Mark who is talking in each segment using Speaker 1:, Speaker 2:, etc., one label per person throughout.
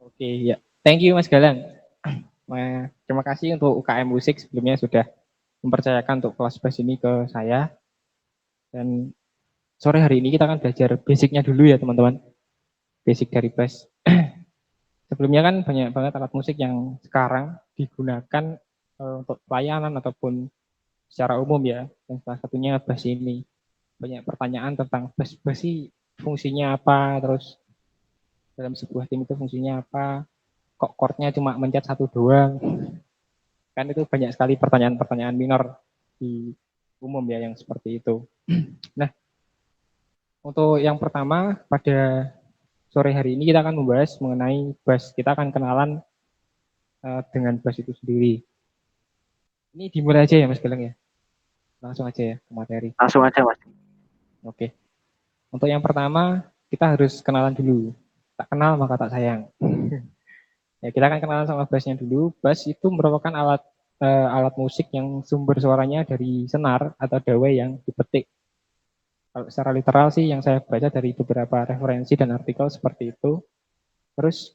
Speaker 1: Oke, ya. Thank you Mas Galang. Terima kasih untuk UKM Musik sebelumnya sudah mempercayakan untuk kelas bass ini ke saya. Dan sore hari ini kita akan belajar basicnya dulu ya teman-teman. Basic dari bass. Sebelumnya kan banyak banget alat musik yang sekarang digunakan untuk pelayanan ataupun secara umum ya. Dan salah satunya bass ini. Banyak pertanyaan tentang bass sih fungsinya apa, terus dalam sebuah tim itu fungsinya apa, kok chordnya cuma mencet satu doang. Kan itu banyak sekali pertanyaan-pertanyaan minor di umum ya yang seperti itu. Nah, untuk yang pertama pada sore hari ini kita akan membahas mengenai bass. Kita akan kenalan dengan bass itu sendiri. Ini dimulai aja ya Mas Geleng ya. Langsung aja ya ke materi.
Speaker 2: Langsung aja Mas.
Speaker 1: Oke. Untuk yang pertama kita harus kenalan dulu. Tak kenal maka tak sayang. Ya, kita akan kenalan sama bassnya dulu. Bass itu merupakan alat musik yang sumber suaranya dari senar atau dawai yang dipetik. Kalau secara literal sih yang saya baca dari beberapa referensi dan artikel seperti itu. Terus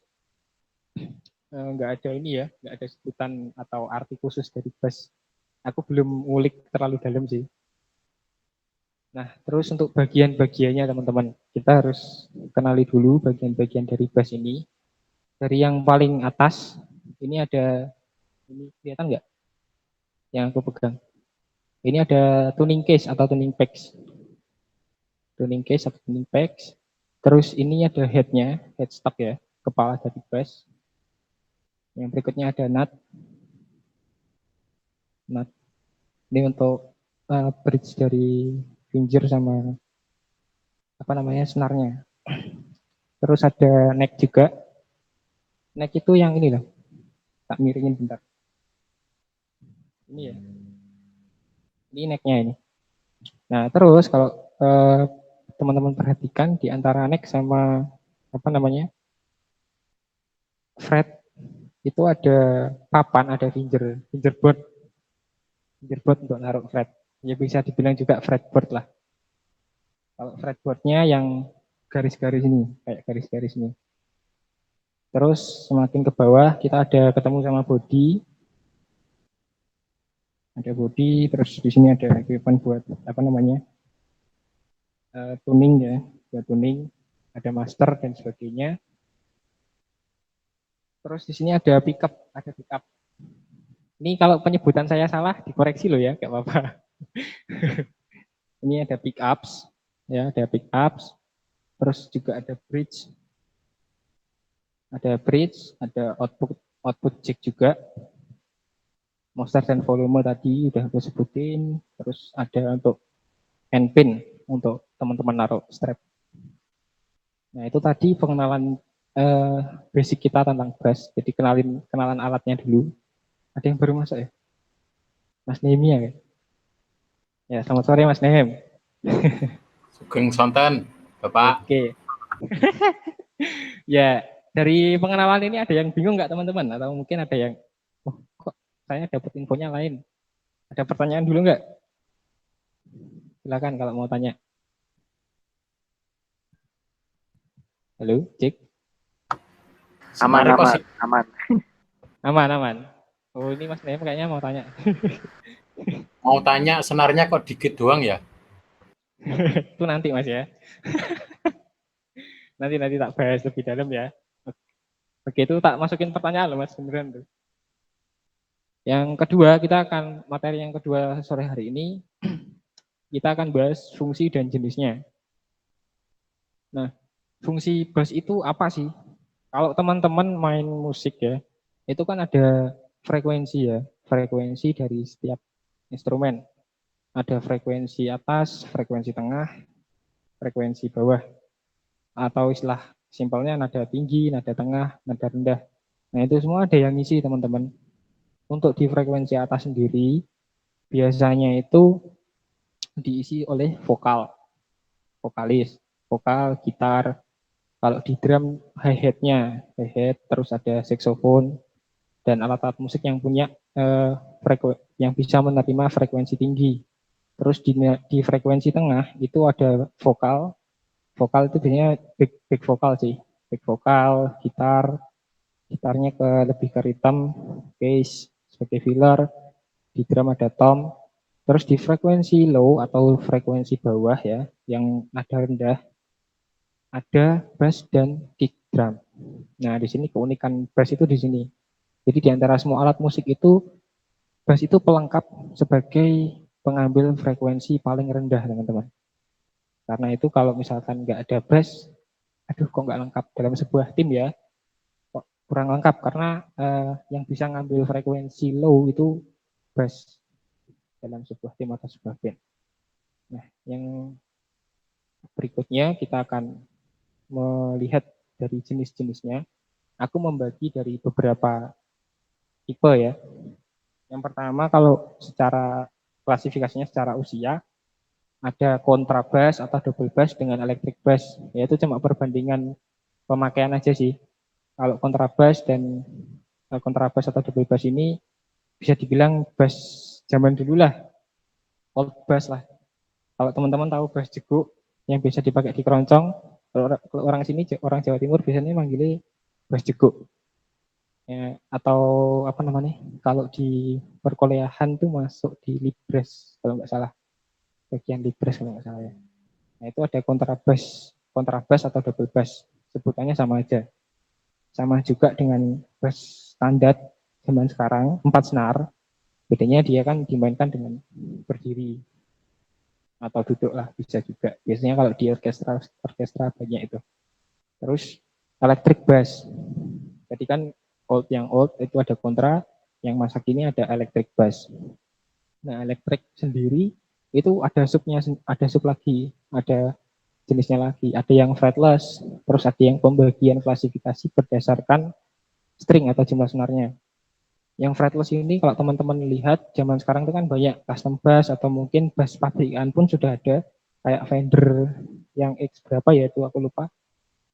Speaker 1: nggak ada ini ya, nggak ada sebutan atau arti khusus dari bass. Aku belum ngulik terlalu dalam sih. Nah, terus untuk bagian-bagiannya teman-teman, kita harus kenali dulu bagian-bagian dari bass ini. Dari yang paling atas, ini ada, ini kelihatan nggak yang aku pegang? Ini ada tuning case atau tuning packs. Tuning case atau tuning packs. Terus ini ada headnya, headstock ya, kepala dari bass. Yang berikutnya ada nut. Nut. Ini untuk bridge dari finger sama apa namanya senarnya. Terus ada neck juga. Neck itu yang ini loh. Tak miringin bentar. Ini ya. Ini necknya ini. Nah terus kalau teman-teman perhatikan di antara neck sama apa namanya fret itu ada papan, ada fingerboard untuk naruh fret. Ya bisa dibilang juga fretboard lah. Kalau fretboardnya yang garis-garis ini, kayak garis-garis ini. Terus semakin ke bawah kita ada ketemu sama body. Ada body, terus di sini ada equipment buat apa namanya tuning ya, buat tuning. Ada master dan sebagainya. Terus di sini ada pickup, ada pickup. Ini kalau penyebutan saya salah dikoreksi loh ya, gak apa-apa. Ini ada pickups, ya ada pickups. Terus juga ada bridge, ada output jack juga. Master dan volume tadi udah aku sebutin. Terus ada untuk end pin untuk teman-teman naruh strap. Nah itu tadi pengenalan basic kita tentang bass. Jadi kenalan alatnya dulu. Ada yang baru masuk ya? Mas Nehemi ya? Ya selamat sore Mas Nehem.
Speaker 3: Sugeng sonten, Bapak.
Speaker 1: Oke. Ya dari pengenalan ini ada yang bingung nggak teman-teman? Atau mungkin ada yang, oh kok saya dapat infonya lain? Ada pertanyaan dulu nggak? Silakan kalau mau tanya. Halo, cek.
Speaker 2: Aman.
Speaker 1: Oh ini Mas Nehem kayaknya mau tanya.
Speaker 3: Mau tanya senarnya kok dikit doang ya?
Speaker 1: Itu nanti Mas ya. nanti tak bahas lebih dalam ya. Oke itu tak masukin pertanyaan loh Mas beneran tuh. Yang kedua materi yang kedua sore hari ini kita akan bahas fungsi dan jenisnya. Nah, fungsi bass itu apa sih? Kalau teman-teman main musik ya, itu kan ada frekuensi ya, frekuensi dari setiap instrumen. Ada frekuensi atas, frekuensi tengah, frekuensi bawah. Atau istilah simpelnya nada tinggi, nada tengah, nada rendah. Nah itu semua ada yang ngisi teman-teman. Untuk di frekuensi atas sendiri, biasanya itu diisi oleh vokalis, vokal, gitar. Kalau di drum hi-hat-nya, hi-hat, terus ada saxophone dan alat-alat musik yang punya yang bisa menerima frekuensi tinggi. Terus di frekuensi tengah itu ada vokal itu biasanya back vokal sih, back vokal, gitar, gitarnya lebih ke rhythm, bass sebagai filler, di drum ada tom, terus di frekuensi low atau frekuensi bawah ya, yang nada rendah, ada bass dan kick drum. Nah, di sini keunikan bass itu di sini. Jadi di antara semua alat musik itu, bass itu pelengkap sebagai pengambil frekuensi paling rendah, teman-teman. Karena itu kalau misalkan nggak ada bass, aduh kok nggak lengkap dalam sebuah tim ya, kok kurang lengkap karena yang bisa ngambil frekuensi low itu bass dalam sebuah tim atau sebuah band. Nah, yang berikutnya kita akan melihat dari jenis-jenisnya. Aku membagi dari beberapa tipe ya. Yang pertama kalau secara klasifikasinya secara usia, ada kontrabas atau double bass dengan electric bass. Yaitu cuma perbandingan pemakaian aja sih. Kalau kontrabas atau double bass ini bisa dibilang bass zaman dulu lah, old bass lah. Kalau teman-teman tahu bass jeguk yang biasa dipakai di keroncong, kalau orang sini, orang Jawa Timur biasanya manggilnya bass jeguk. Ya, atau apa namanya? Kalau di perkuliahan tuh masuk di libres kalau nggak salah, bagian libres kalau nggak salah ya. Nah itu ada kontrabas atau double bass, sebutannya sama aja. Sama juga dengan bass standar zaman sekarang 4 senar, bedanya dia kan dimainkan dengan berdiri atau duduk lah bisa juga. Biasanya kalau di orkestra banyak itu. Terus electric bass. Jadi kan yang old itu ada kontra, yang masa kini ada electric bass. Nah, electric sendiri itu ada sub lagi, ada jenisnya lagi. Ada yang fretless, terus ada yang pembagian klasifikasi berdasarkan string atau jumlah senarnya. Yang fretless ini kalau teman-teman lihat zaman sekarang itu kan banyak custom bass atau mungkin bass pabrikan pun sudah ada, kayak Fender yang X berapa ya itu aku lupa.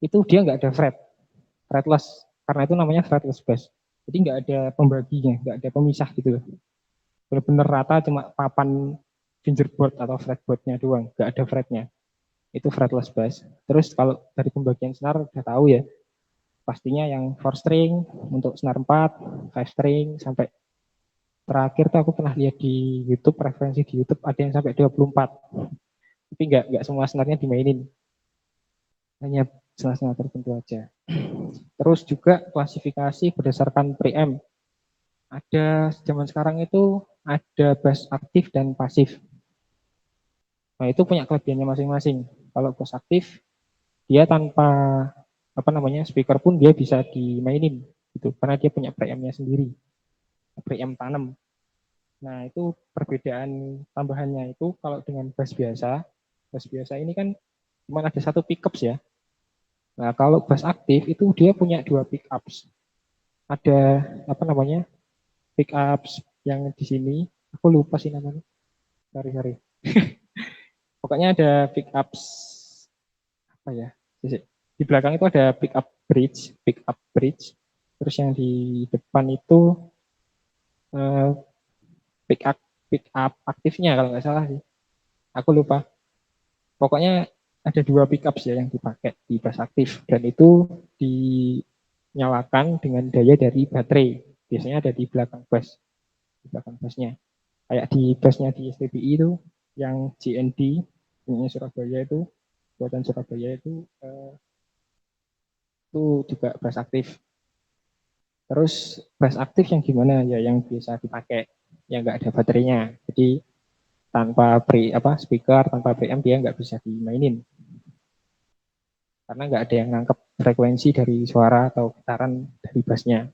Speaker 1: Itu dia nggak ada fretless, karena itu namanya fretless bass. Jadi nggak ada pembaginya, nggak ada pemisah gitu loh. Benar-benar rata, cuma papan fingerboard atau fretboardnya doang, nggak ada fretnya. Itu fretless bass. Terus kalau dari pembagian senar udah tahu ya, pastinya yang 4 string untuk senar 4, 5 string, sampai terakhir tuh aku pernah lihat di YouTube, referensi di YouTube ada yang sampai 24. Tapi nggak semua senarnya dimainin. Hanya senar-senar tertentu aja. Terus juga klasifikasi berdasarkan preamp. Ada zaman sekarang itu ada bass aktif dan pasif. Nah, itu punya kelebihannya masing-masing. Kalau bass aktif, dia tanpa apa namanya speaker pun dia bisa dimainin gitu, karena dia punya preampnya sendiri, preamp tanam. Nah, itu perbedaan tambahannya itu kalau dengan bass biasa ini kan cuma ada satu pickups ya. Nah, kalau bass aktif itu dia punya dua pickups. Ada apa namanya? Pickups yang di sini, aku lupa sih namanya. Sorry. Pokoknya ada pickups apa ya? Di belakang itu ada pickup bridge. Terus yang di depan itu eh, pickup aktifnya kalau nggak salah sih. Aku lupa. Pokoknya ada dua pickup ya yang dipakai di bass aktif, dan itu dinyalakan dengan daya dari baterai. Biasanya ada di belakang bassnya. Kayak di bassnya di STBI itu yang GND punya Surabaya itu, buatan Surabaya itu juga bass aktif. Terus bass aktif yang gimana ya, yang biasa dipakai yang nggak ada baterainya. Jadi tanpa speaker, tanpa preamp dia nggak bisa dimainin. Karena nggak ada yang nangkep frekuensi dari suara atau getaran dari bassnya,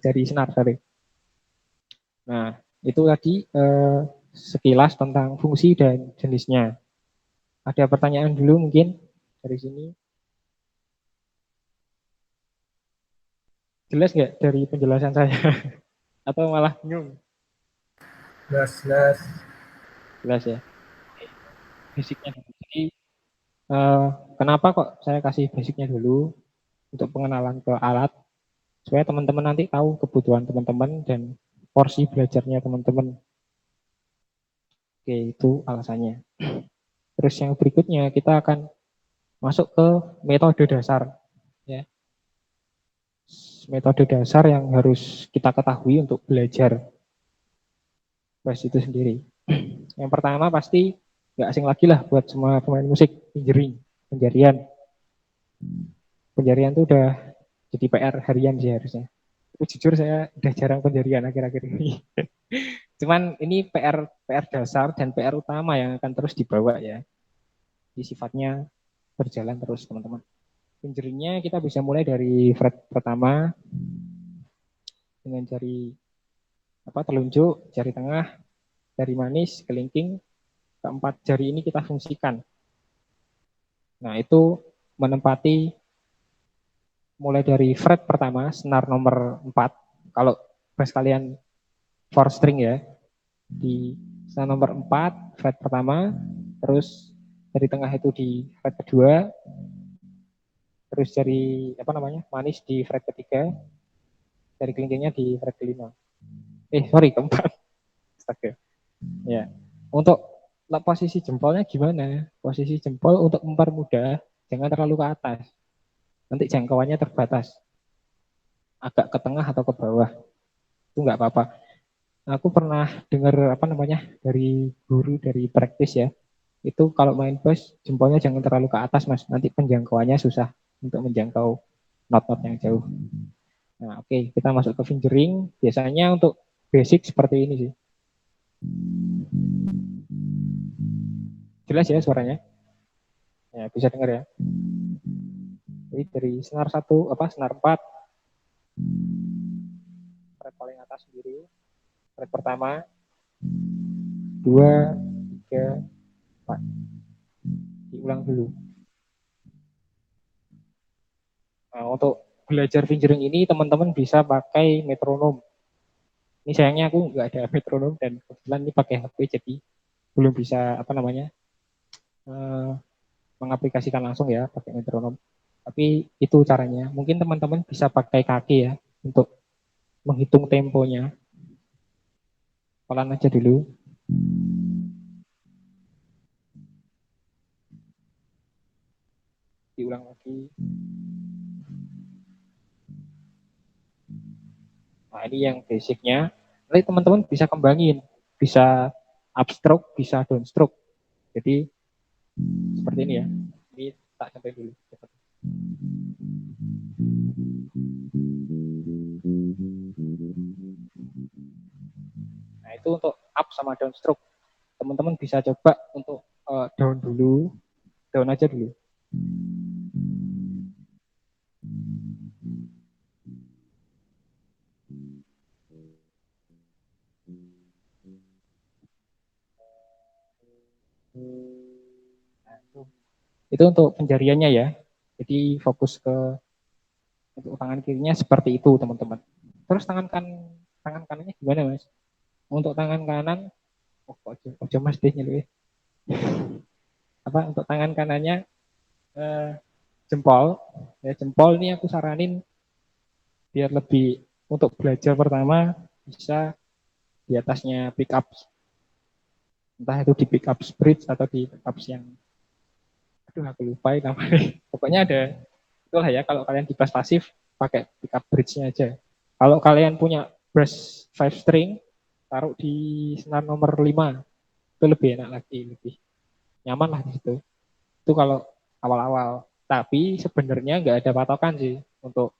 Speaker 1: dari senar tadi. Nah, itu tadi sekilas tentang fungsi dan jenisnya. Ada pertanyaan dulu mungkin dari sini? Jelas nggak dari penjelasan saya? Atau malah bingung?
Speaker 2: Jelas.
Speaker 1: Jelas ya. Basicnya dulu. Jadi kenapa kok saya kasih basicnya dulu untuk pengenalan ke alat, supaya teman-teman nanti tahu kebutuhan teman-teman dan porsi belajarnya teman-teman. Oke, itu alasannya. Terus yang berikutnya kita akan masuk ke metode dasar. Ya. metode dasar yang harus kita ketahui untuk belajar bass itu sendiri. Yang pertama pasti nggak asing lagi lah buat semua pemain musik, fingering, penjarian. Penjarian itu udah jadi PR harian sih harusnya. Tapi jujur saya udah jarang penjarian akhir-akhir ini. Cuman ini PR dasar dan PR utama yang akan terus dibawa ya. Di sifatnya berjalan terus teman-teman. Fingeringnya kita bisa mulai dari fret pertama dengan jari telunjuk, jari tengah, jari manis, kelingking. Keempat jari ini kita fungsikan. Nah, itu menempati mulai dari fret pertama, senar nomor 4. Kalau bass kalian 4 string ya, di senar nomor 4, fret pertama, terus jari tengah itu di fret kedua, terus jari manis di fret ketiga, jari kelingkingnya di fret kelima. Keempat. Astaga. Ya. Untuk posisi jempolnya gimana? Posisi jempol untuk mempermudah, jangan terlalu ke atas. Nanti jangkauannya terbatas. Agak ke tengah atau ke bawah. Itu nggak apa-apa. Aku pernah dengar dari guru dari praktis ya. Itu kalau main bass jempolnya jangan terlalu ke atas Mas. Nanti penjangkauannya susah untuk menjangkau not-not yang jauh. Nah, oke, kita masuk ke fingering. Biasanya untuk basic seperti ini sih. Jelas ya suaranya? Ya, bisa dengar ya. Jadi dari senar 1, senar 4, fret paling atas sendiri, fret pertama, 2, 3, 4. Diulang dulu. Nah, untuk belajar fingering ini teman-teman bisa pakai metronom. Ini sayangnya aku nggak ada metronom dan kebetulan ini pakai HP jadi belum bisa mengaplikasikan langsung ya pakai metronom. Tapi itu caranya. Mungkin teman-teman bisa pakai kaki ya untuk menghitung temponya. Pelan aja dulu. Diulang lagi. Nah, ini yang basicnya. Nanti teman-teman bisa kembangin. Bisa upstroke, bisa downstroke. Jadi seperti ini ya. Ini tak sampai dulu. Nah, itu untuk up sama downstroke. Teman-teman bisa coba untuk down dulu. Down aja dulu. Nah, itu untuk penjariannya ya. Jadi fokus ke untuk tangan kirinya seperti itu teman-teman. Terus tangan kanannya gimana Mas? Untuk tangan kanan, ojo Mas deh nyelu. Untuk tangan kanannya jempol. Ya, jempol ini aku saranin biar lebih untuk belajar pertama bisa di atasnya pick up. Entah itu di pick up bridge atau di pick up yang aku lupa namanya. Pokoknya ada itulah ya kalau kalian di bass pasif pakai pick up bridge-nya aja. Kalau kalian punya bass 5 string taruh di senar nomor 5 itu lebih enak lagi, lebih nyaman lah di situ. Itu kalau awal-awal. Tapi sebenarnya nggak ada patokan sih untuk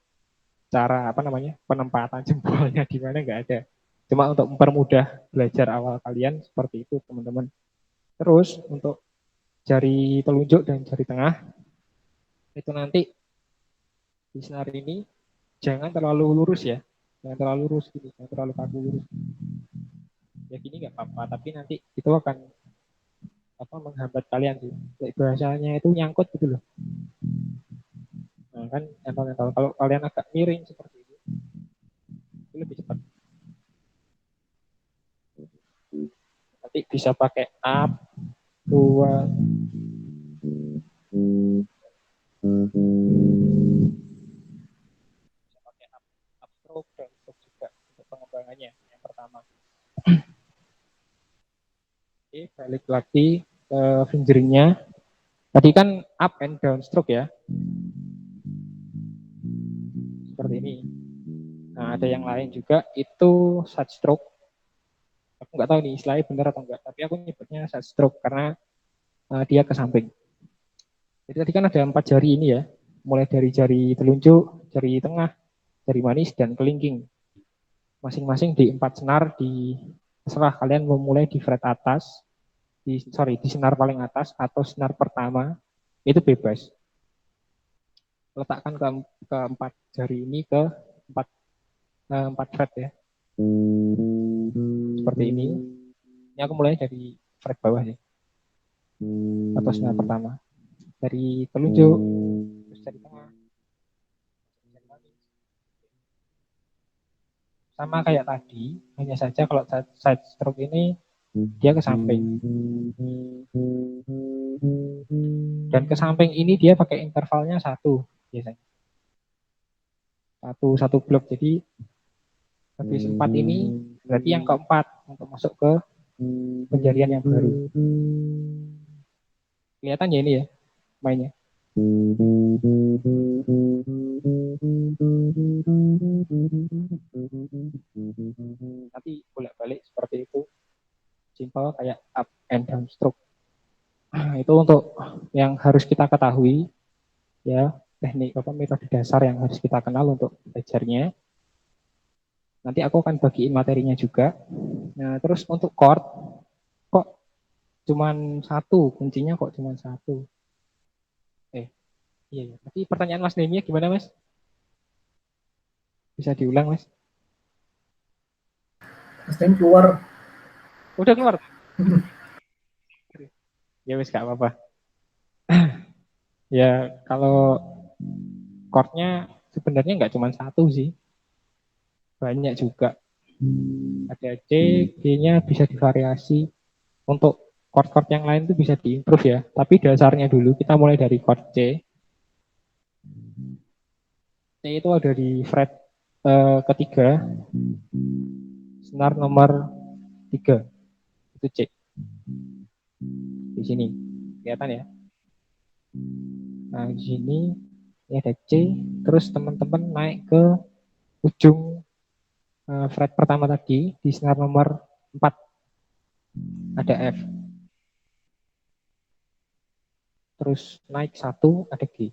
Speaker 1: cara penempatan jempolnya di mana nggak ada. Cuma untuk mempermudah belajar awal kalian seperti itu teman-teman. Terus untuk jari telunjuk dan jari tengah itu nanti di senar ini jangan terlalu lurus ya, jangan terlalu lurus gitu, jangan terlalu kaku lurus. Ya gini nggak apa-apa, tapi nanti itu akan menghambat kalian sih. Bahasanya itu nyangkut gitu loh. Nah kan entol-entol. Kalau kalian agak miring seperti itu lebih cepat. Nanti bisa pakai up, 2, bisa pakai upstroke dan stroke juga untuk pengembangannya yang pertama. Oke, balik lagi ke fingeringnya. Tadi kan up and down stroke ya. Seperti ini. Nah, ada yang lain juga itu side stroke. Aku nggak tahu nih istilahnya benar atau enggak, tapi aku nyebutnya side stroke karena dia ke samping. Jadi tadi kan ada 4 jari ini ya, mulai dari jari telunjuk, jari tengah, jari manis, dan kelingking. Masing-masing di 4 senar, terserah kalian mau mulai di fret atas, di senar paling atas atau senar pertama, itu bebas. Letakkan ke 4 jari ini ke 4 fret ya. Seperti ini. Ini aku mulai dari fret bawah ya. Atau senar pertama. Dari telunjuk, terus dari tengah. Sama kayak tadi, hanya saja kalau side stroke ini dia ke samping. Dan ke samping ini dia pakai intervalnya 1 biasanya. Satu blok. Jadi habis 4 ini berarti yang keempat untuk masuk ke penjarian yang baru. Kelihatan ya ini ya mainnya. Nanti bolak-balik seperti itu. Simple kayak up and down stroke. Itu untuk yang harus kita ketahui ya, teknik metode dasar yang harus kita kenal untuk belajarnya. Nanti aku akan bagiin materinya juga. Nah, terus untuk chord kok cuman 1, kuncinya kok cuman 1. Iya. Tapi pertanyaan Mas Nemi gimana Mas? Bisa diulang Mas?
Speaker 2: Mas Nemi keluar.
Speaker 1: Udah keluar? Ya wis gak apa-apa. Ya kalau chordnya sebenarnya nggak cuma 1 sih. Banyak juga. Ada C, G-nya bisa divariasi. Untuk chord-chord yang lain itu bisa diimprove ya. Tapi dasarnya dulu kita mulai dari chord C. C itu ada di fret ketiga, senar nomor 3. Itu C. Di sini. Kelihatan ya. Nah, di sini ini ada C, terus teman-teman naik ke ujung fret pertama tadi di senar nomor 4 ada F. Terus naik 1 ada G.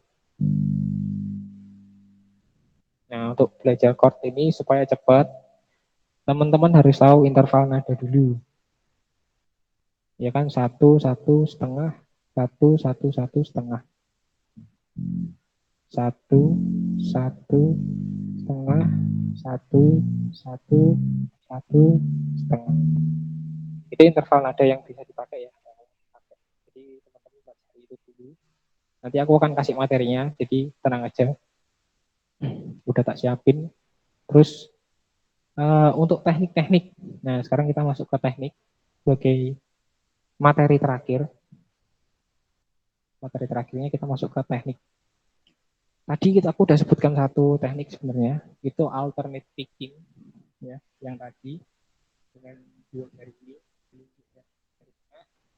Speaker 1: Nah, untuk belajar chord ini supaya cepat, teman-teman harus tahu interval nada dulu. Ya kan 1, 1, setengah, 1, 1, 1, setengah. 1, 1, setengah, 1, 1, 1, setengah. Itu interval nada yang bisa dipakai ya. Jadi teman-teman baca itu dulu. Nanti aku akan kasih materinya, jadi tenang aja. Udah tak siapin. Terus untuk teknik-teknik. Nah, sekarang kita masuk ke teknik sebagai materi terakhir. Materi terakhirnya kita masuk ke teknik. Tadi aku udah sebutkan satu teknik sebenarnya, itu alternate picking ya, yang tadi dengan 2 jari ini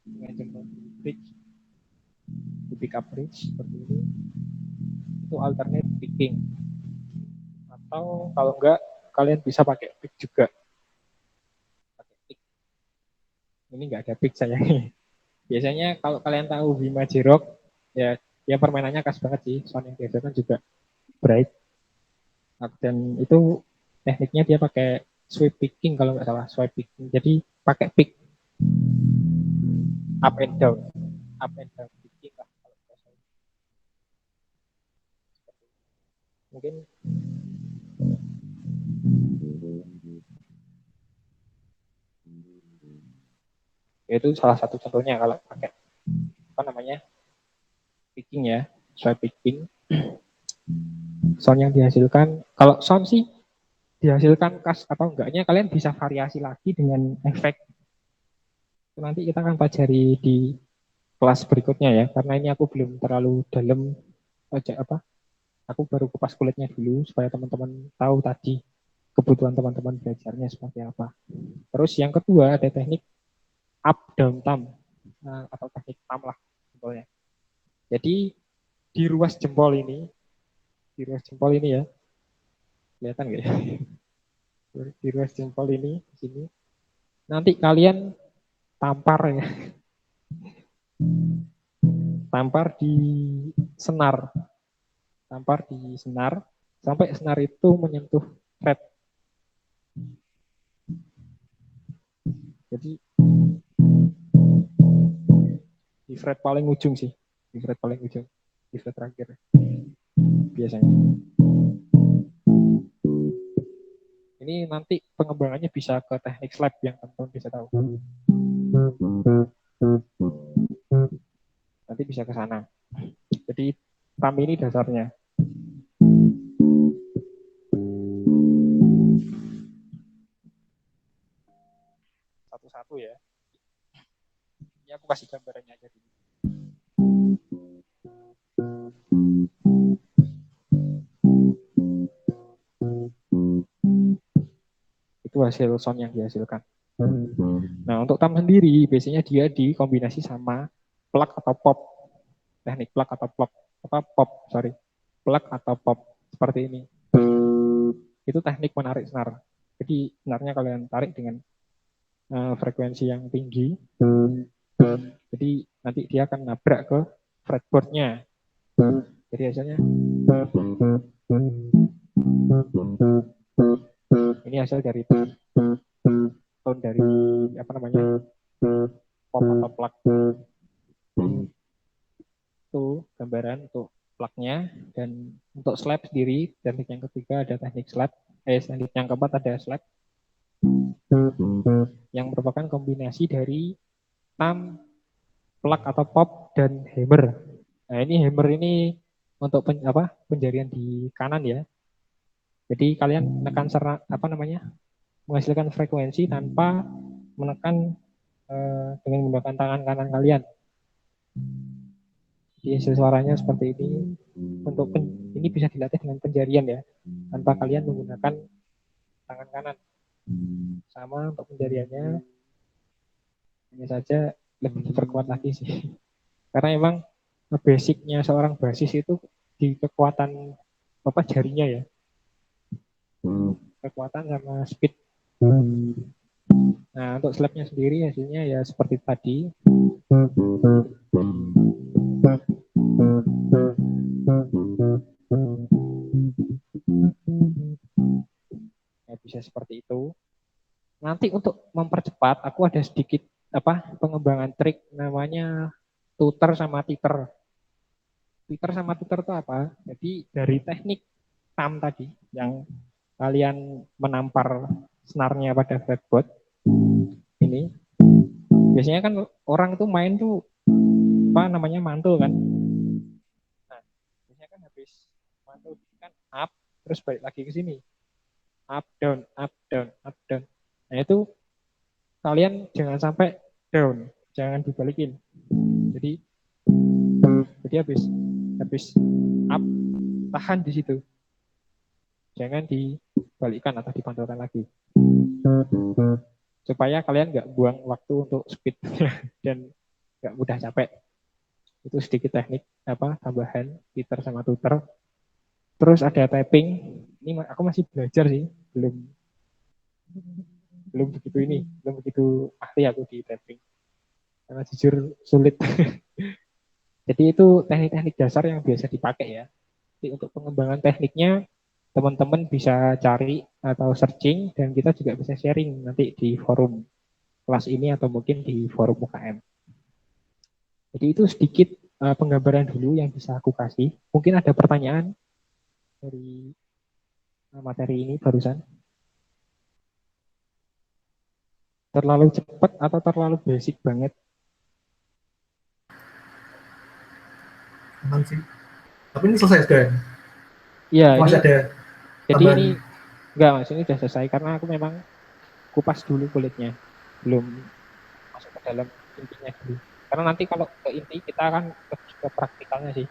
Speaker 1: dengan jempol bridge, di pick up bridge seperti ini. Itu alternate picking. Atau kalau enggak kalian bisa pakai pick juga. Pakai pick. Ini enggak ada pick saya. Biasanya kalau kalian tahu Bima J-Rock ya, dia permainannya khas banget sih. Sound yang biasa kan juga bright. Dan itu tekniknya dia pakai sweep picking kalau nggak salah, swipe picking. Jadi pakai pick up and down picking lah kalau nggak salah. Mungkin itu salah satu contohnya kalau pakai apa namanya picking ya, swipe picking. Sound yang dihasilkan, kalau sound sih dihasilkan khas atau enggaknya kalian bisa variasi lagi dengan efek. Nanti kita akan pelajari di kelas berikutnya ya, karena ini aku belum terlalu dalam aja apa. Aku baru kupas kulitnya dulu supaya teman-teman tahu tadi kebutuhan teman-teman belajarnya seperti apa. Terus yang kedua ada teknik up down thumb atau teknik thumb lah simpelnya. Jadi di ruas jempol ini ya, kelihatan nggak ya? di ruas jempol ini di sini. Nanti kalian tampar ya. Tampar di senar. Tampar di senar sampai senar itu menyentuh fret. Jadi di fret paling ujung sih, di fret paling ujung, di fret terakhir biasanya. Ini nanti pengembangannya bisa ke teknik slab yang teman-teman bisa tahu. Nanti bisa ke sana. Jadi tam ini dasarnya. Satu-satu ya. Ini aku kasih gambarannya aja dulu. Itu hasil sound yang dihasilkan. Nah, untuk tam sendiri biasanya dia dikombinasi sama plug atau pop. Teknik plug atau pop. Plug atau pop seperti ini. Itu teknik menarik senar. Jadi senarnya kalian tarik dengan frekuensi yang tinggi. Jadi nanti dia akan nabrak ke fretboardnya. Jadi hasilnya ini hasil dari tone dari apa namanya pop atau plug. Itu gambaran untuk plugnya. Dan untuk slab sendiri, teknik yang ketiga ada teknik slab. Teknik yang keempat ada slab yang merupakan kombinasi dari tam, plug atau pop dan hammer. Nah, ini hammer ini untuk penjarian di kanan ya. Jadi kalian menekan menghasilkan frekuensi tanpa menekan dengan menggunakan tangan kanan kalian. Jadi hasil suaranya seperti ini. Untuk ini bisa dilatih dengan penjarian ya, tanpa kalian menggunakan tangan kanan. Sama untuk penjariannya, hanya saja lebih diperkuat lagi sih. Karena emang basicnya seorang basis itu di kekuatan jarinya ya. Kekuatan sama speed. Nah, untuk slabnya sendiri hasilnya ya seperti tadi. Ya, bisa seperti itu. Nanti untuk mempercepat, aku ada sedikit pengembangan trik namanya tutor sama titer. Titer sama tutor itu apa? Jadi dari teknik tam tadi yang kalian menampar senarnya pada fretboard ini, biasanya kan orang itu main tuh mantul kan. Nah, biasanya kan habis mantul kan up terus balik lagi ke sini. Up down, up down, up down. Nah, itu kalian jangan sampai down, jangan dibalikin. Jadi habis up tahan di situ. Jangan dibalikkan atau dipantulkan lagi. Supaya kalian nggak buang waktu untuk speed dan nggak mudah capek. Itu sedikit teknik tambahan titer sama tutor. Terus ada tapping. Ini aku masih belajar sih, belum begitu ahli aku di tapping. Karena jujur sulit. Jadi itu teknik-teknik dasar yang biasa dipakai ya. Jadi untuk pengembangan tekniknya teman-teman bisa cari atau searching, dan kita juga bisa sharing nanti di forum kelas ini atau mungkin di forum UKM. Jadi itu sedikit penggambaran dulu yang bisa aku kasih. Mungkin ada pertanyaan dari materi ini barusan. Terlalu cepat atau terlalu basic banget?
Speaker 4: Aman sih. Tapi ini selesai sudah.
Speaker 1: Iya,
Speaker 4: Masih ada.
Speaker 1: Jadi
Speaker 4: tambahan.
Speaker 1: ini enggak, Mas, ini sudah selesai karena aku memang kupas dulu kulitnya, belum masuk ke dalam intinya dulu. Karena nanti kalau ke inti kita akan ke praktikalnya sih,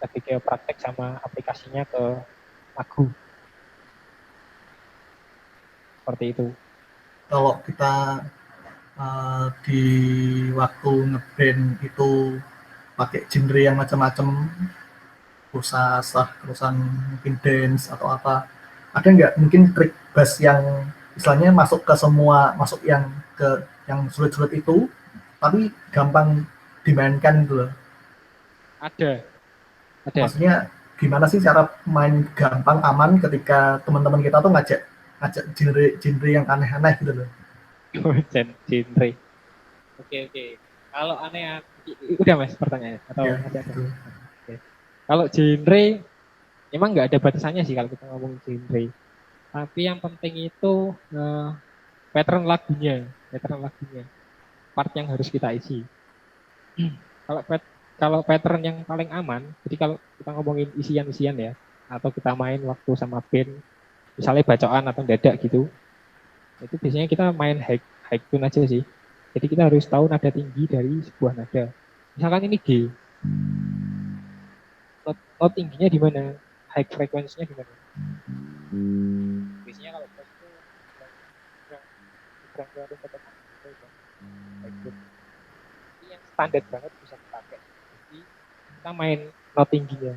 Speaker 1: lebih ke praktek sama aplikasinya ke lagu. Seperti itu.
Speaker 4: Kalau kita di waktu ngeband itu pakai genre yang macam-macam, usaha mungkin dance atau apa, ada nggak mungkin trik bass yang istilahnya masuk ke semua, masuk yang sulit-sulit itu, tapi gampang dimainkan gitu loh.
Speaker 1: Ada.
Speaker 4: Maksudnya gimana sih cara main gampang aman ketika teman-teman kita tuh ngajak ngajak genre yang aneh-aneh gitu loh.
Speaker 1: Genre. Oke. Kalau aneh, udah mas pertanyaannya atau
Speaker 4: Ya,
Speaker 1: masih ada?
Speaker 4: gitu.
Speaker 1: Oke. Kalau genre, emang nggak ada batasannya sih kalau kita ngomongin genre. Tapi yang penting itu pattern lagunya, part yang harus kita isi. Kalau kalau pattern yang paling aman, jadi kalau kita ngomongin isian-isian ya, atau kita main waktu sama band, misalnya bacaan atau dadak gitu, itu biasanya kita main high tune aja sih. Jadi kita harus tahu nada tinggi dari sebuah nada. Misalkan ini G, not tingginya di mana, high frekuensinya di mana. Biasanya kalau bass itu ini yang standar banget bisa dipakai. Jadi kita main not tingginya.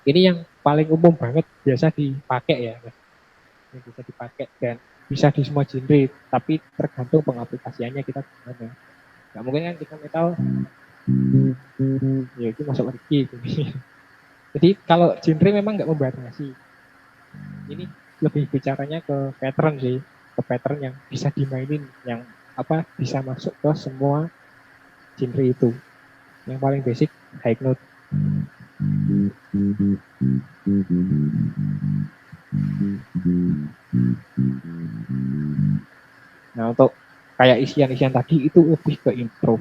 Speaker 1: Ini yang paling umum banget biasa dipakai ya, Mas. Yang bisa dipakai dan bisa di semua genre, tapi tergantung pengaplikasiannya kita gimana. Nggak mungkin kan kita metal, ya itu masuk lagi. Jadi kalau genre memang nggak membatasi. Ini lebih bicaranya ke pattern sih, ke pattern yang bisa dimainin, yang apa bisa masuk ke semua genre itu. Yang paling basic high note. Nah untuk kayak isian-isian tadi itu lebih ke intro.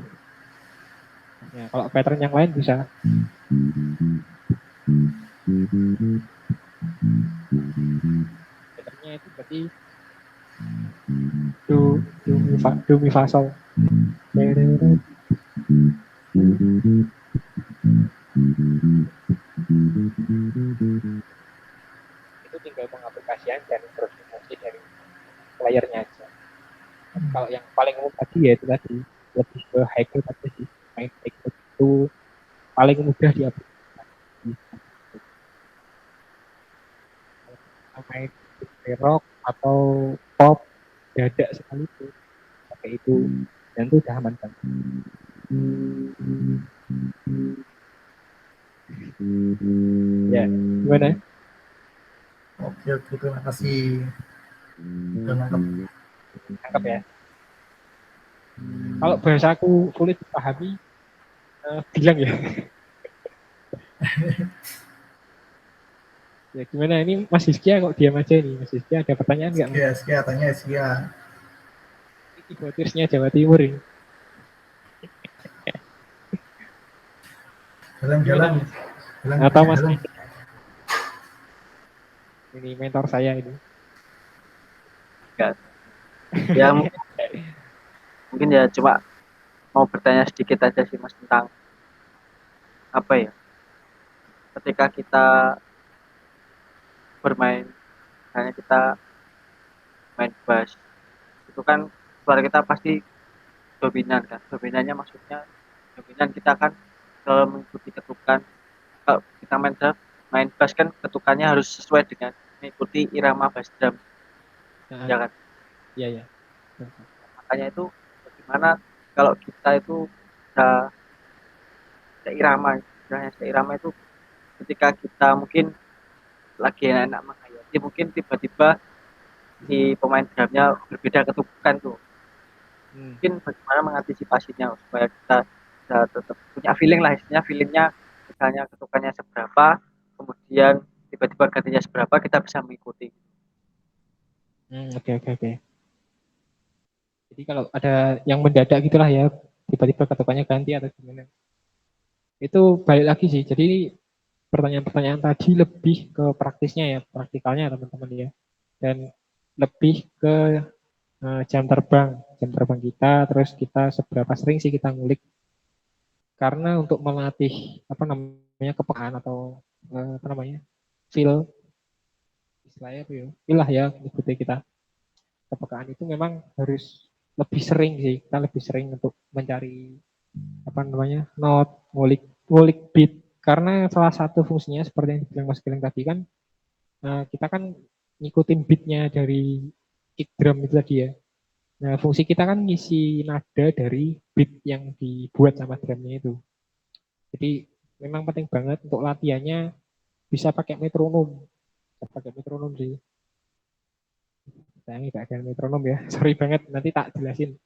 Speaker 1: Ya, kalau pattern yang lain bisa. Patternnya itu berarti do mi fa sol. Itu tinggal pengaplikasian dan instruksi dari playernya aja. Kalau yang paling umum tadi ya itu tadi lebih ke high note aja sih. Main high note itu paling mudah diaplikasi. Main rock atau pop dadak sekali itu pakai itu dan itu udah aman banget. Ya, gimana?
Speaker 4: Oke, terima kasih. Udah nangkep.
Speaker 1: Tangkap ya. Kalau bahasaku sulit dipahami, bilang ya. Ya gimana ini Mas Hizkia kok diam aja nih? Mas Hizkia ada pertanyaan nggak?
Speaker 4: Skia, tanya Skia.
Speaker 1: Ini keyboardisnya Jawa Timur ini.
Speaker 4: Jalan-jalan.
Speaker 1: Atau Mas ini mentor saya ini.
Speaker 2: Ya mungkin ya cuma mau bertanya sedikit aja sih Mas tentang apa ya, ketika kita bermain, misalnya kita main bass itu kan suara kita pasti dominan kan, dominannya maksudnya dominan kita kan mengikuti ketukan. Kalau kita main bass kan ketukannya harus sesuai dengan mengikuti irama bass drum, ya kan.
Speaker 1: Iya.
Speaker 2: Makanya itu bagaimana kalau kita itu bisa seirama itu ketika kita mungkin lagi enak menghayati, mungkin tiba-tiba si pemain drumnya berbeda ketukan tuh, mungkin bagaimana mengantisipasinya supaya kita bisa tetap punya feeling lah, istilahnya feelingnya misalnya ketukannya seberapa, kemudian tiba-tiba gantinya seberapa, kita bisa mengikuti.
Speaker 1: Oke. Jadi kalau ada yang mendadak gitulah ya, tiba-tiba ketukannya ganti atau gimana. Itu balik lagi sih. Jadi pertanyaan-pertanyaan tadi lebih ke praktisnya ya, praktikalnya teman-teman ya. Dan lebih ke jam terbang kita, terus kita seberapa sering sih kita ngulik. Karena untuk melatih apa namanya kepekaan atau apa namanya feel istilahnya itu ya, feel lah ya ikuti kita. Kepekaan itu memang harus lebih sering sih, kita lebih sering untuk mencari apa namanya not, ngulik ngulik beat, karena salah satu fungsinya seperti yang dibilang Mas Gilang tadi kan, kita kan ngikutin beatnya dari kick drum itu tadi ya. Nah, fungsi kita kan ngisi nada dari beat yang dibuat sama drumnya itu. Jadi memang penting banget untuk latihannya bisa pakai metronom. Bisa pakai metronom sih. Saya nggak ada metronom ya, sorry banget. Nanti tak jelasin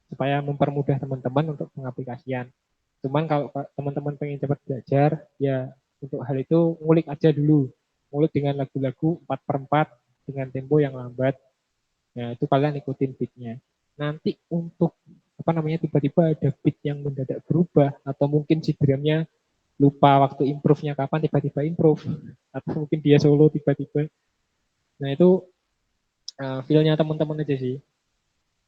Speaker 1: supaya mempermudah teman-teman untuk pengaplikasian. Cuman kalau teman-teman pengen cepat belajar, ya untuk hal itu ngulik aja dulu. Ngulik dengan lagu-lagu 4/4 dengan tempo yang lambat. Nah, itu kalian ikutin beatnya. Nanti untuk apa namanya tiba-tiba ada beat yang mendadak berubah atau mungkin si drumnya lupa waktu improve-nya kapan tiba-tiba improve atau mungkin dia solo tiba-tiba. Nah, itu feel-nya teman-teman aja sih.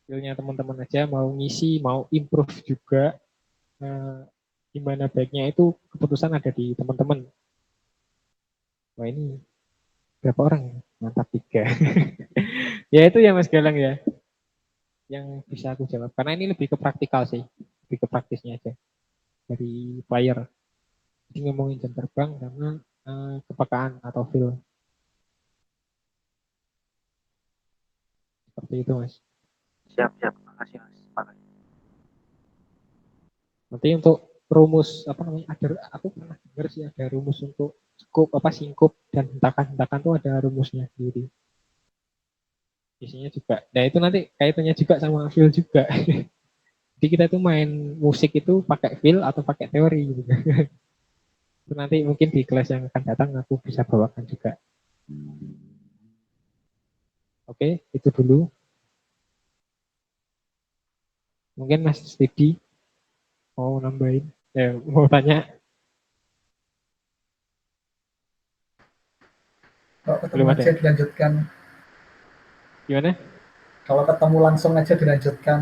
Speaker 1: Feel-nya teman-teman aja mau ngisi, mau improve juga. Gimana baiknya itu keputusan ada di teman-teman. Wah, ini berapa orang? Mantap 3. Ya itu ya Mas Galang ya, yang bisa aku jawab. Karena ini lebih ke praktikal sih, lebih ke praktisnya aja dari player. Jadi ngomongin jam terbang karena kepekaan atau feel seperti itu Mas.
Speaker 2: Siap, makasih Mas. Makasih.
Speaker 1: Nanti untuk rumus apa namanya? Aku pernah dengar sih ada rumus untuk scope apa singkup dan hentakan-hentakan tuh ada rumusnya sendiri. Isinya juga. Nah itu nanti kaitannya juga sama feel juga. Jadi kita tuh main musik itu pakai feel atau pakai teori gitu. Itu nanti mungkin di kelas yang akan datang aku bisa bawakan juga. Oke, itu dulu. Mungkin Mas Didi mau nambahin, mau tanya.
Speaker 4: Kalau ketemu
Speaker 1: Belum ada.
Speaker 4: aja dilanjutkan.
Speaker 1: Gimana?
Speaker 4: Kalau ketemu langsung aja dilanjutkan.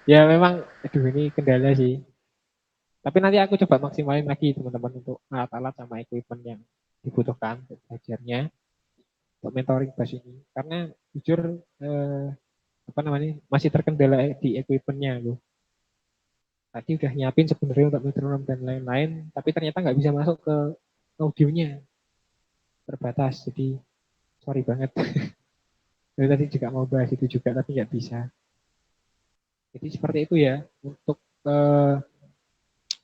Speaker 1: Ya memang, aduh ini kendala sih. Tapi nanti aku coba maksimalin lagi teman-teman untuk alat-alat sama equipment yang dibutuhkan untuk belajarnya, untuk mentoring bass ini. Karena jujur apa namanya masih terkendala di equipmentnya loh. Tadi udah nyiapin sebenarnya untuk metronom dan lain-lain, tapi ternyata nggak bisa masuk ke audionya, terbatas. Jadi sorry banget. Dari tadi juga mau bahas itu juga, tapi nggak bisa. Jadi seperti itu ya untuk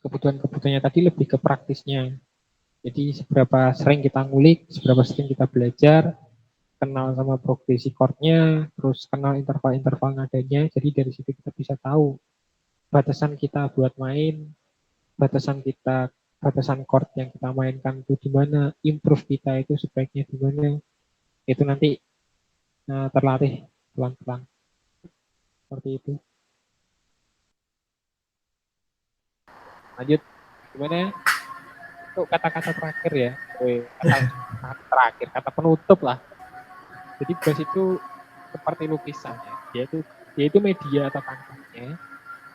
Speaker 1: kebutuhan-kebutuhannya tadi lebih ke praktisnya. Jadi seberapa sering kita ngulik, seberapa sering kita belajar, kenal sama progresi chordnya, terus kenal interval-interval nadanya. Jadi dari situ kita bisa tahu batasan kita buat main, batasan chord yang kita mainkan itu di mana, improve kita itu sebaiknya di mana. Itu nanti terlatih pelan-pelan seperti itu. Lanjut, gimana untuk kata-kata terakhir ya? Kata terakhir, kata penutup lah. Jadi bass itu seperti lukisan ya. Dia itu media atau kanvasnya.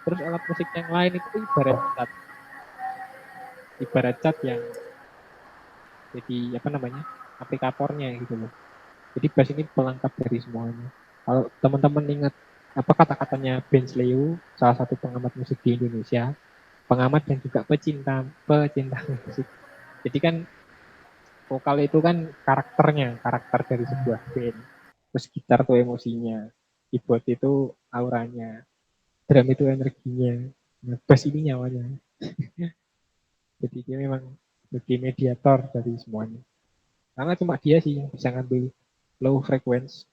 Speaker 1: Terus alat musik yang lain itu ibarat cat yang jadi apa namanya aplikatornya gitu loh. Jadi bass ini pelengkap dari semuanya. Kalau teman-teman ingat apa kata-katanya Ben Sleu, salah satu pengamat musik di Indonesia, pengamat dan juga pecinta musik. Jadi kan vokal itu kan karakter dari sebuah band. Terus gitar tuh emosinya, keyboard itu auranya, drum itu energinya, nah, bass ini nyawanya. Jadi dia memang sebagai mediator dari semuanya. Karena cuma dia sih yang bisa ngambil low frequency.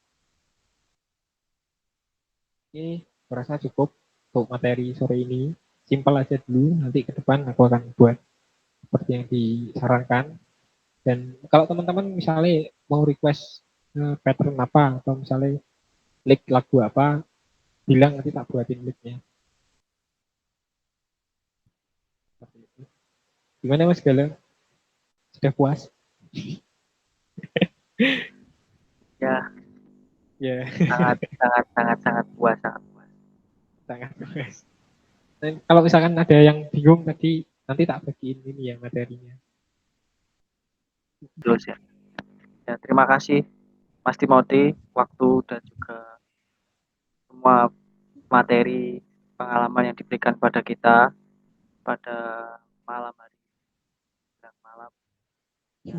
Speaker 1: Oke, merasa cukup untuk materi sore ini. Simpel aja dulu, nanti ke depan aku akan buat seperti yang disarankan. Dan kalau teman-teman misalnya mau request pattern apa, atau misalnya lick lagu apa, bilang nanti tak buatin licknya. Gimana Mas Galang? Sudah puas?
Speaker 2: Ya,
Speaker 1: Ya,
Speaker 2: sangat puas.
Speaker 1: sangat puas. Dan kalau misalkan ada yang bingung tadi, nanti tak bagiin ini ya materinya.
Speaker 2: Terus ya. Ya, terima kasih Mas Timothy, waktu dan juga semua materi pengalaman yang diberikan pada kita. pada malam hari menjelang malam, ya,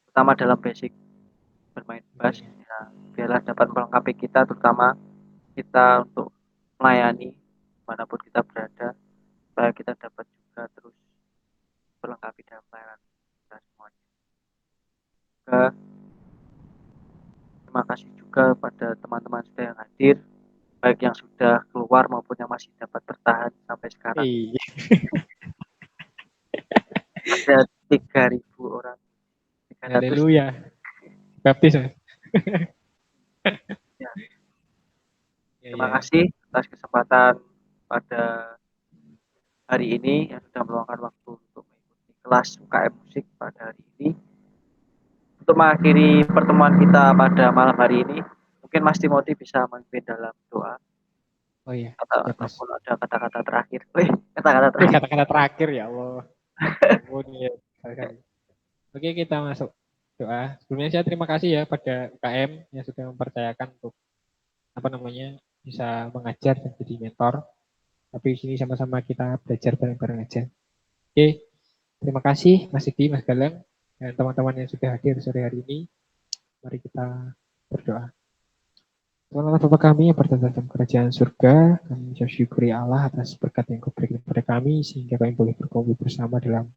Speaker 2: terutama dalam basic bermain bass, ya, biarlah dapat melengkapi kita, terutama kita untuk melayani dimanapun kita berada, supaya kita dapat juga terus melengkapi dalam pelayanan kita semuanya. Juga terima kasih juga pada teman-teman sudah yang hadir, baik yang sudah keluar maupun yang masih dapat bertahan sampai sekarang.
Speaker 1: Iya.
Speaker 2: Ada 3.000 orang. 300.
Speaker 1: Haleluya. Baptis. Mas.
Speaker 2: Ya.
Speaker 1: Ya,
Speaker 2: Terima
Speaker 1: ya.
Speaker 2: kasih atas kesempatan pada hari ini yang sudah meluangkan waktu untuk mengikuti kelas UKM musik pada hari ini. Untuk mengakhiri pertemuan kita pada malam hari ini, mungkin Mas Timothy bisa memimpin dalam doa
Speaker 1: Oh iya.
Speaker 2: atau
Speaker 1: Ya, Mas.
Speaker 2: ataupun ada kata-kata terakhir. Kata-kata terakhir.
Speaker 1: Kata-kata terakhir ya Allah. Ampun, ya. Oke, kita masuk doa. Sebelumnya saya terima kasih ya pada UKM yang sudah mempercayakan untuk bisa mengajar dan jadi mentor. Tapi di sini sama-sama kita belajar bareng-bareng aja. Oke, terima kasih Mas Sidi, Mas Galang, dan teman-teman yang sudah hadir sore hari ini. Mari kita berdoa. Tuhan Allah Bapa kami yang berada dalam kerajaan surga, kami mengucap syukuri Allah atas berkat yang Kau berikan kepada kami, sehingga kami boleh berkumpul bersama dalam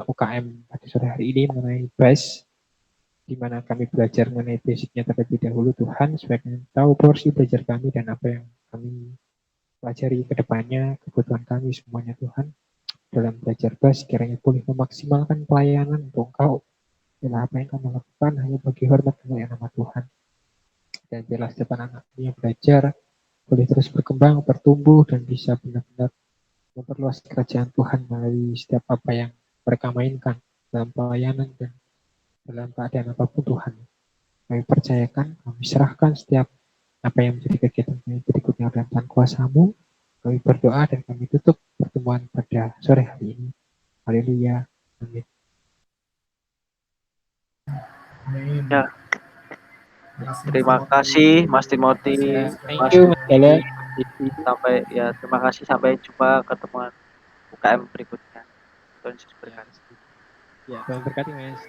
Speaker 1: UKM pada sore hari ini mengenai bass, di mana kami belajar mengenai basicnya terlebih dahulu Tuhan, supaya kami tahu porsi belajar kami dan apa yang kami pelajari ke depannya, kebutuhan kami semuanya Tuhan. Dalam belajar bass, kiranya boleh memaksimalkan pelayanan untuk Engkau. Bila apa yang kami lakukan hanya bagi hormat kemuliaan nama Tuhan. Dan biarlah setiap anak yang belajar boleh terus berkembang, bertumbuh, dan bisa benar-benar memperluas kerajaan Tuhan melalui setiap apa yang mereka mainkan dalam pelayanan dan dalam keadaan apapun Tuhan. Kami percayakan, kami serahkan setiap apa yang menjadi kegiatan kami berikutnya dalam Tuhan kuasa-Mu. Kami berdoa dan kami tutup pertemuan pada sore hari ini. Haleluya. Amin.
Speaker 4: Amin.
Speaker 2: Ya. Terima
Speaker 4: Mas
Speaker 2: kasih Mas Timothy,
Speaker 1: Thank
Speaker 2: Mas
Speaker 1: you, Mas Galang.
Speaker 2: sampai ya terima kasih, sampai jumpa ketemuan UKM berikutnya. Tuhan Yesus berkati.
Speaker 1: Ya, Tuhan berkati, Mas.